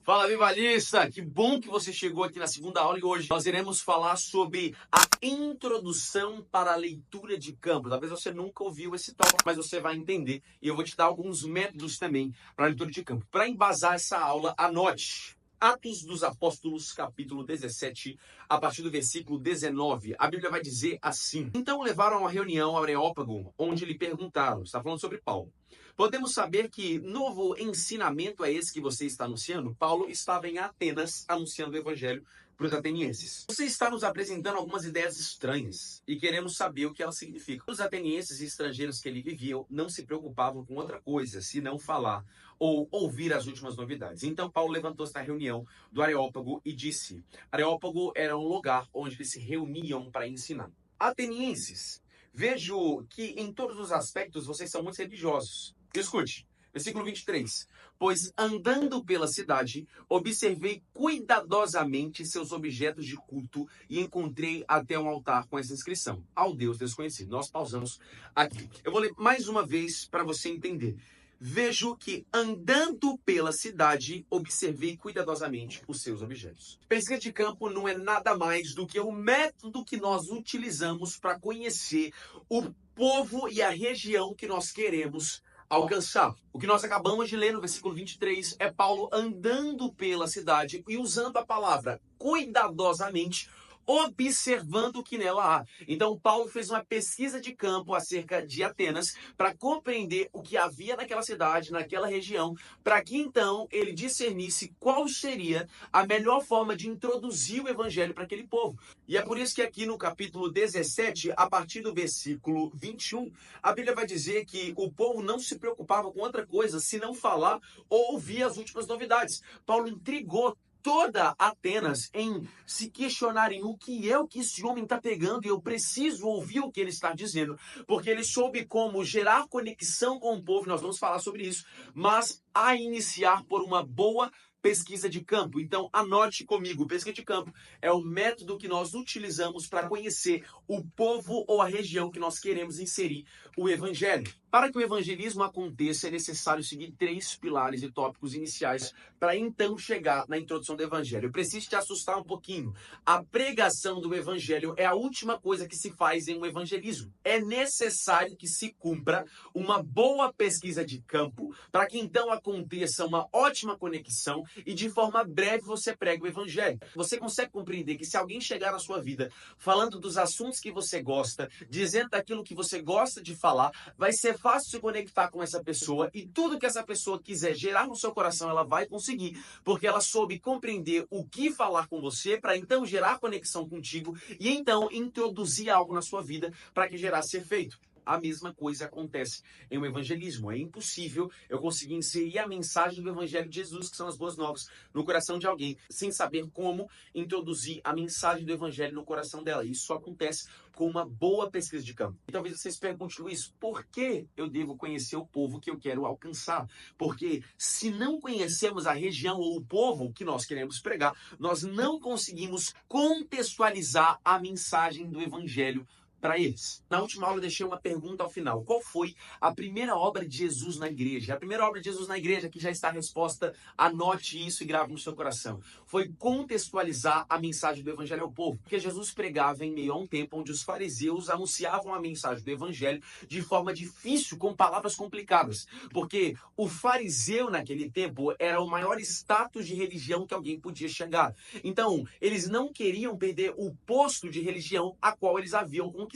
Fala, Vivalista! Que bom que você chegou aqui na segunda aula e hoje nós iremos falar sobre a introdução para a leitura de campo. Talvez você nunca ouviu esse tópico, mas você vai entender e eu vou te dar alguns métodos também para a leitura de campo. Para embasar essa aula, anote Atos dos Apóstolos, capítulo 17, a partir do versículo 19. A Bíblia vai dizer assim: Então levaram a reunião ao Areópago, onde lhe perguntaram, está falando sobre Paulo, podemos saber que novo ensinamento é esse que você está anunciando? Paulo estava em Atenas anunciando o evangelho para os atenienses. Você está nos apresentando algumas ideias estranhas e queremos saber o que elas significam. Os atenienses e estrangeiros que ali viviam não se preocupavam com outra coisa, senão falar ou ouvir as últimas novidades. Então Paulo levantou-se na reunião do Areópago e disse: Areópago era um lugar onde eles se reuniam para ensinar. Atenienses, vejo que em todos os aspectos vocês são muito religiosos. Escute, versículo 23. Pois andando pela cidade, observei cuidadosamente seus objetos de culto e encontrei até um altar com essa inscrição: ao Deus desconhecido. Nós pausamos aqui. Eu vou ler mais uma vez para você entender. Vejo que andando pela cidade, observei cuidadosamente os seus objetos. Pesquisa de campo não é nada mais do que o método que nós utilizamos para conhecer o povo e a região que nós queremos alcançar. O que nós acabamos de ler no versículo 23 é Paulo andando pela cidade e usando a palavra cuidadosamente, observando o que nela há. Então, Paulo fez uma pesquisa de campo acerca de Atenas para compreender o que havia naquela cidade, naquela região, para que então ele discernisse qual seria a melhor forma de introduzir o evangelho para aquele povo. E é por isso que aqui no capítulo 17, a partir do versículo 21, a Bíblia vai dizer que o povo não se preocupava com outra coisa senão falar ou ouvir as últimas novidades. Paulo intrigou toda Atenas em se questionarem o que é o que esse homem está pegando e eu preciso ouvir o que ele está dizendo, porque ele soube como gerar conexão com o povo, nós vamos falar sobre isso, mas a iniciar por uma boa pesquisa de campo. Então anote comigo, pesquisa de campo é o método que nós utilizamos para conhecer o povo ou a região que nós queremos inserir o evangelho. Para que o evangelismo aconteça, é necessário seguir 3 pilares e tópicos iniciais para então chegar na introdução do evangelho. Eu preciso te assustar um pouquinho. A pregação do evangelho é a última coisa que se faz em um evangelismo. É necessário que se cumpra uma boa pesquisa de campo para que então aconteça uma ótima conexão e de forma breve você prega o evangelho. Você consegue compreender que se alguém chegar na sua vida falando dos assuntos que você gosta, dizendo daquilo que você gosta de falar, vai ser fácil se conectar com essa pessoa e tudo que essa pessoa quiser gerar no seu coração, ela vai conseguir, porque ela soube compreender o que falar com você para então gerar conexão contigo e então introduzir algo na sua vida para que gerasse efeito. A mesma coisa acontece em um evangelismo. É impossível eu conseguir inserir a mensagem do evangelho de Jesus, que são as boas novas, no coração de alguém, sem saber como introduzir a mensagem do evangelho no coração dela. Isso só acontece com uma boa pesquisa de campo. E talvez vocês perguntem, Luiz, por que eu devo conhecer o povo que eu quero alcançar? Porque se não conhecemos a região ou o povo que nós queremos pregar, nós não conseguimos contextualizar a mensagem do evangelho para eles. Na última aula eu deixei uma pergunta ao final. Qual foi a primeira obra de Jesus na igreja? A primeira obra de Jesus na igreja, que já está a resposta, anote isso e grave no seu coração. Foi contextualizar a mensagem do evangelho ao povo. Porque Jesus pregava em meio a um tempo onde os fariseus anunciavam a mensagem do evangelho de forma difícil, com palavras complicadas. Porque o fariseu naquele tempo era o maior status de religião que alguém podia chegar. Então, eles não queriam perder o posto de religião a qual eles haviam conquistado.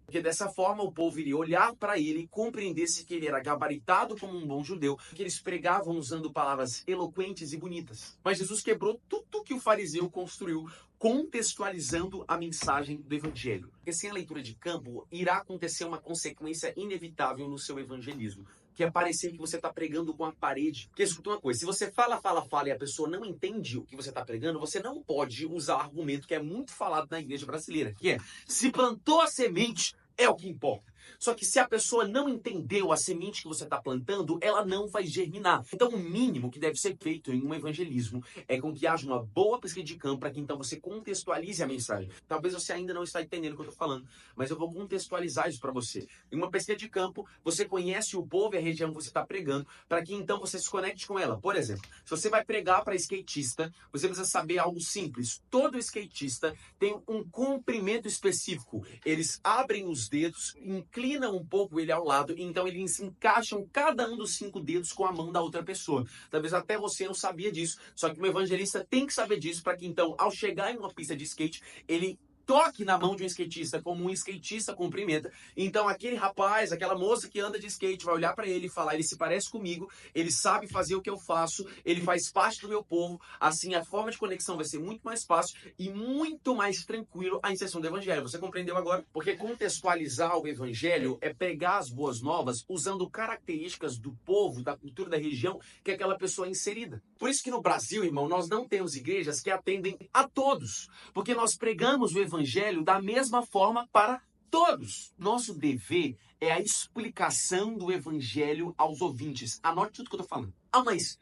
Porque dessa forma o povo iria olhar para ele e compreendesse que ele era gabaritado como um bom judeu, que eles pregavam usando palavras eloquentes e bonitas. Mas Jesus quebrou tudo que o fariseu construiu, contextualizando a mensagem do evangelho. Porque sem a leitura de campo, irá acontecer uma consequência inevitável no seu evangelismo, que é parecer que você está pregando com a parede. Porque escuta uma coisa, se você fala e a pessoa não entende o que você está pregando, você não pode usar o argumento que é muito falado na igreja brasileira, que é: se plantou a semente, é o que importa. Só que se a pessoa não entendeu a semente que você está plantando, ela não vai germinar. Então, o mínimo que deve ser feito em um evangelismo é com que haja uma boa pesquisa de campo para que então você contextualize a mensagem. Talvez você ainda não está entendendo o que eu estou falando, mas eu vou contextualizar isso para você. Em uma pesquisa de campo, você conhece o povo e a região que você está pregando, para que então você se conecte com ela. Por exemplo, se você vai pregar para skatista, você precisa saber algo simples. Todo skatista tem um comprimento específico. Eles abrem os dedos, inclinam um pouco ele ao lado, e então eles encaixam cada um dos 5 dedos com a mão da outra pessoa. Talvez até você não sabia disso, só que um evangelista tem que saber disso para que então, ao chegar em uma pista de skate, ele toque na mão de um skatista como um skatista cumprimenta. Então aquele rapaz, aquela moça que anda de skate vai olhar para ele e falar: ele se parece comigo, ele sabe fazer o que eu faço, ele faz parte do meu povo. Assim a forma de conexão vai ser muito mais fácil e muito mais tranquilo a inserção do evangelho. Você compreendeu agora? Porque contextualizar o evangelho é pegar as boas novas usando características do povo, da cultura da região que aquela pessoa é inserida. Por isso que no Brasil, irmão, nós não temos igrejas que atendem a todos, porque nós pregamos o evangelho da mesma forma para todos. Nosso dever é a explicação do evangelho aos ouvintes. Anote tudo que eu estou falando. Mas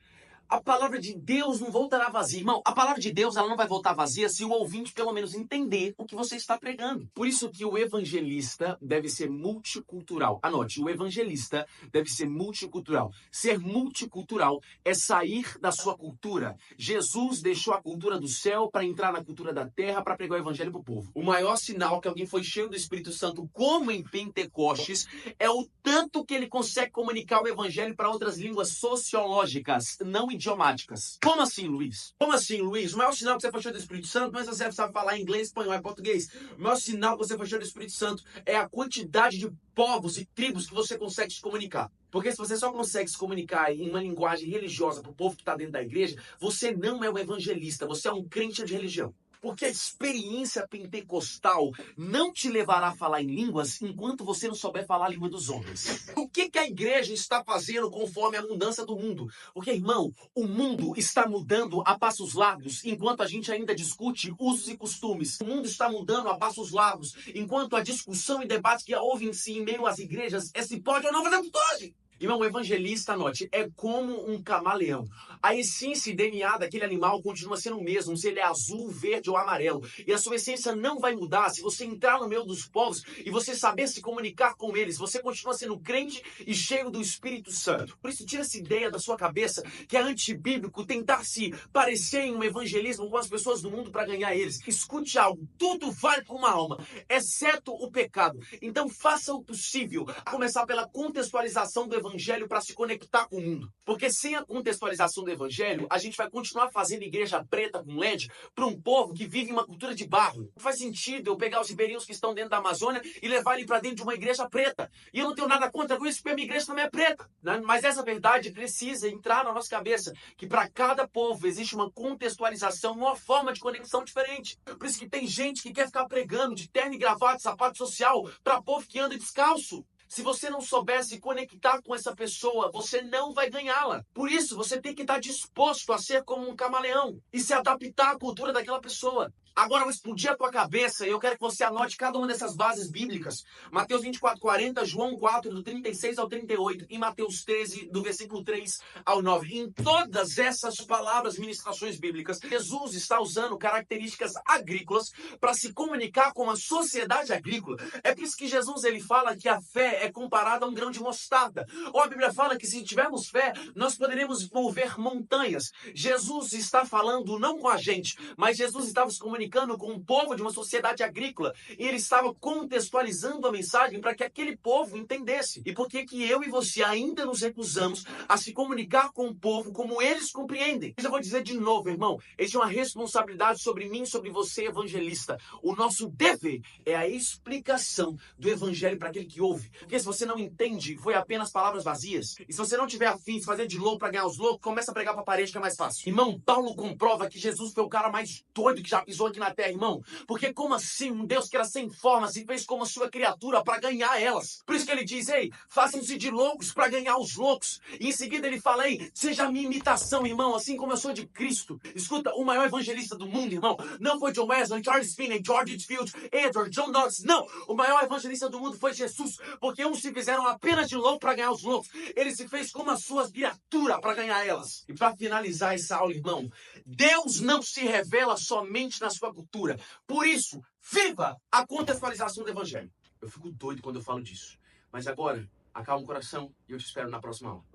a palavra de Deus não voltará vazia. Irmão, a palavra de Deus ela não vai voltar vazia se o ouvinte pelo menos entender o que você está pregando. Por isso que o evangelista deve ser multicultural. Anote, o evangelista deve ser multicultural. Ser multicultural é sair da sua cultura. Jesus deixou a cultura do céu para entrar na cultura da terra para pregar o evangelho para o povo. O maior sinal que alguém foi cheio do Espírito Santo, como em Pentecostes, é o tanto que ele consegue comunicar o evangelho para outras línguas sociológicas, não idiomáticas. Como assim, Luiz? Como assim, Luiz? O maior sinal que você foi cheio do Espírito Santo não é se você sabe falar inglês, espanhol e português. O maior sinal que você foi cheio do Espírito Santo é a quantidade de povos e tribos que você consegue se comunicar. Porque se você só consegue se comunicar em uma linguagem religiosa para o povo que está dentro da igreja, você não é um evangelista, você é um crente de religião. Porque a experiência pentecostal não te levará a falar em línguas enquanto você não souber falar a língua dos homens. O que a igreja está fazendo conforme a mudança do mundo? Porque, irmão, o mundo está mudando a passos largos enquanto a gente ainda discute usos e costumes. O mundo está mudando a passos largos enquanto a discussão e debate que houve em si em meio às igrejas é se pode ou não fazer tudo hoje. Irmão, o evangelista, anote, é como um camaleão. A essência e DNA daquele animal continua sendo o mesmo, se ele é azul, verde ou amarelo. E a sua essência não vai mudar se você entrar no meio dos povos e você saber se comunicar com eles. Você continua sendo crente e cheio do Espírito Santo. Por isso, tira essa ideia da sua cabeça que é antibíblico tentar se parecer em um evangelismo com as pessoas do mundo para ganhar eles. Escute algo, tudo vale para uma alma, exceto o pecado. Então faça o possível, a começar pela contextualização do evangelho para se conectar com o mundo. Porque sem a contextualização do evangelho, a gente vai continuar fazendo igreja preta com LED para um povo que vive em uma cultura de barro. Não faz sentido eu pegar os ribeirinhos que estão dentro da Amazônia e levar ele para dentro de uma igreja preta. E eu não tenho nada contra isso, porque a minha igreja também é preta, né? Mas essa verdade precisa entrar na nossa cabeça, que para cada povo existe uma contextualização, uma forma de conexão diferente. Por isso que tem gente que quer ficar pregando de terno e gravata, sapato social, para povo que anda descalço. Se você não souber se conectar com essa pessoa, você não vai ganhá-la. Por isso, você tem que estar disposto a ser como um camaleão e se adaptar à cultura daquela pessoa. Agora eu vou explodir a tua cabeça e eu quero que você anote cada uma dessas bases bíblicas. Mateus 24:40, João 4, do 36 ao 38 e Mateus 13, do versículo 3 ao 9. Em todas essas palavras, ministrações bíblicas, Jesus está usando características agrícolas para se comunicar com a sociedade agrícola. É por isso que Jesus ele fala que a fé é comparada a um grão de mostarda. Ou a Bíblia fala que se tivermos fé, nós poderemos mover montanhas. Jesus está falando não com a gente, mas Jesus estava se comunicando com um povo de uma sociedade agrícola. E ele estava contextualizando a mensagem para que aquele povo entendesse. E por que eu e você ainda nos recusamos a se comunicar com o povo como eles compreendem? Mas eu vou dizer de novo, irmão, existe uma responsabilidade sobre mim, sobre você, evangelista. O nosso dever é a explicação do evangelho para aquele que ouve. Porque se você não entende, foi apenas palavras vazias. E se você não tiver afim de fazer de louco para ganhar os loucos, começa a pregar para a parede que é mais fácil. Irmão, Paulo comprova que Jesus foi o cara mais doido que já pisou aqui na terra, irmão. Porque como assim um Deus que era sem forma se fez como sua criatura para ganhar elas? Por isso que ele diz, ei, façam-se de loucos para ganhar os loucos. E em seguida ele fala, ei, seja a minha imitação, irmão, assim como eu sou de Cristo. Escuta, o maior evangelista do mundo, irmão, não foi John Wesley, Charles Finney, George Whitefield, Edward, John Knox, não. O maior evangelista do mundo foi Jesus, porque uns se fizeram apenas de louco para ganhar os loucos. Ele se fez como a sua criatura para ganhar elas. E para finalizar essa aula, irmão, Deus não se revela somente na sua cultura. Por isso, viva a contextualização do evangelho. Eu fico doido quando eu falo disso. Mas agora, acalma o coração e eu te espero na próxima aula.